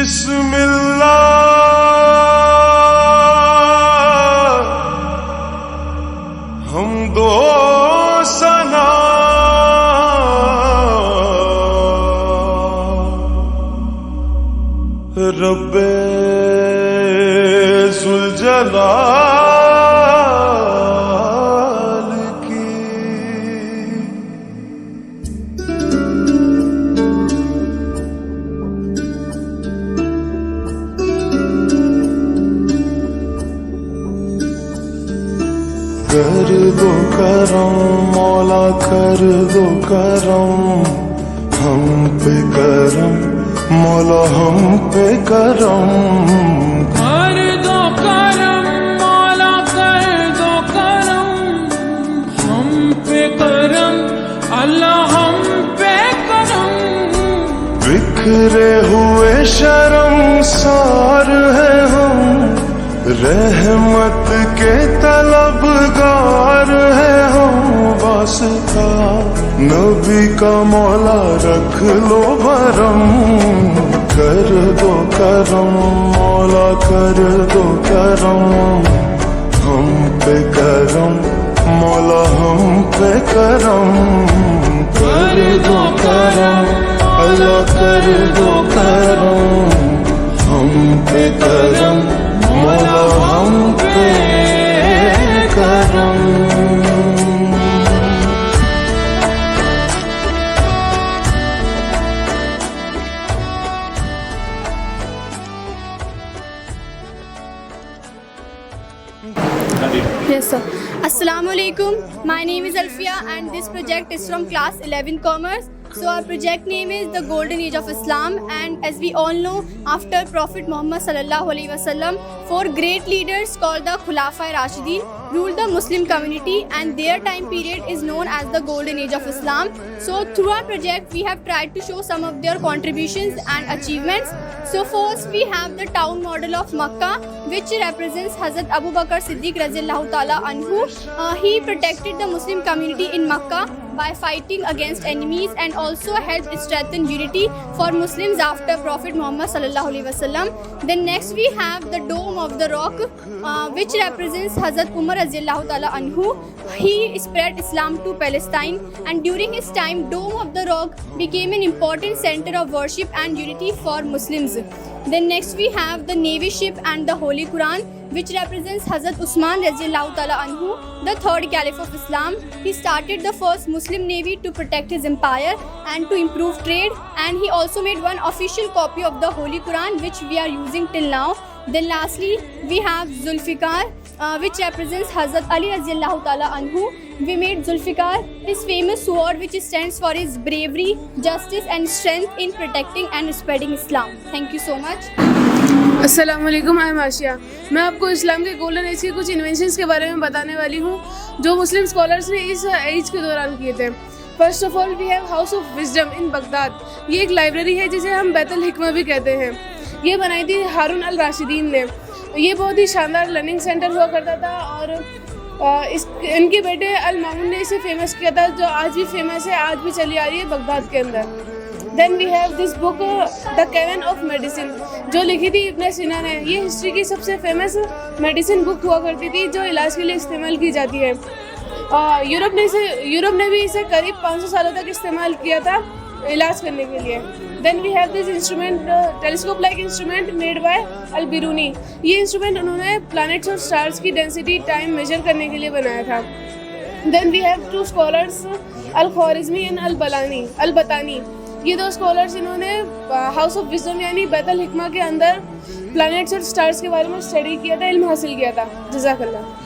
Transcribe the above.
बिस्मिल्लाह हम दो सना रब्बे जुल जलाल की। कर दो करम मौला कर दो करम हम पे करम मौला हम पे करम। कर दो करम मौला कर दो करम हम पे करम अल्लाह हम पे करम। बिखरे हुए शर्मसार है हम रहमत के तलबगार है हम। वास्ता नबी का मौला रख लो भरम। कर दो करम मौला कर दो करम हम पे करम मौला हम पे करम। कर दो करम अल्लाह कर दो करम हम पे करम मौला हम पे करम। Yes, sir. Assalamualaikum. My name is Alfia and this project is from class 11 Commerce. So our project name is the Golden Age of Islam, and as we all know, after Prophet Muhammad sallallahu alaihi wasallam, 4 great leaders called the Khulafa Rashidin ruled the Muslim community, and their time period is known as the Golden Age of Islam. So through our project we have tried to show some of their contributions and achievements. So first we have the town model of Makkah, which represents Hazrat Abu Bakr Siddiq Radhiyallahu Ta'ala Anhu. He protected the Muslim community in Makkah by fighting against enemies and also helped strengthen unity for Muslims after Prophet Muhammad sallallahu alaihi wasallam. Then next we have the Dome of the Rock, which represents Hazrat Umar Radhiyallahu Ta'ala Anhu. He spread Islam to Palestine, and during his time Dome of the Rock became an important center of worship and unity for Muslims. Then next we have the Navy ship and the Holy Quran, which represents Hazrat Usman Radhiyallahu Ta'ala Anhu, the third Caliph of Islam. He started the first Muslim navy to protect his empire and to improve trade, and he also made one official copy of the Holy Quran, which we are using till now. Then lastly we have Zulfikar, which represents Hazrat Ali Radhiyallahu Ta'ala Anhu. We made Zulfikar his famous sword, which stands for his bravery, justice and strength in protecting and spreading Islam. Thank you so much. अस्सलाम वालेकुम, I am Asia. मैं आपको इस्लाम के golden age के कुछ inventions के बारे में बताने वाली हूँ जो मुस्लिम स्कॉलर्स ने इस एज के दौरान किए थे। First of all we have House of Wisdom in Baghdad. ये एक लाइब्रेरी है जिसे हम बैतुल हिकमा भी कहते हैं। ये बनाई थी हारून अल राशिदीन ने। ये बहुत ही शानदार लर्निंग सेंटर हुआ करता था, और इनके बेटे अल मामून ने इसे फेमस किया था, जो आज भी फेमस है, आज भी चली आ रही है बगदाद के अंदर। Then we have this book the Canon of Medicine, जो लिखी थी इब्न सीना ने। ये हिस्ट्री की सबसे फेमस मेडिसिन बुक हुआ करती थी जो इलाज के लिए इस्तेमाल की जाती है। यूरोप ने भी इसे करीब 500 सालों तक इस्तेमाल किया था इलाज करने के लिए। Then we have this instrument, telescope like instrument made by Al Biruni. ये इंस्ट्रूमेंट उन्होंने प्लैनेट्स और स्टार्स की डेंसिटी टाइम मेजर करने के लिए बनाया था। Then we have 2 scholars Al Khwarizmi and Al Battani. ये 2 स्कॉलर्स इन्होंने हाउस ऑफ विजडम यानी बैतुल हिकमा के अंदर प्लैनेट्स और स्टार्स के बारे में स्टडी किया था, इल्म हासिल किया था। जज़ाकल्लाह।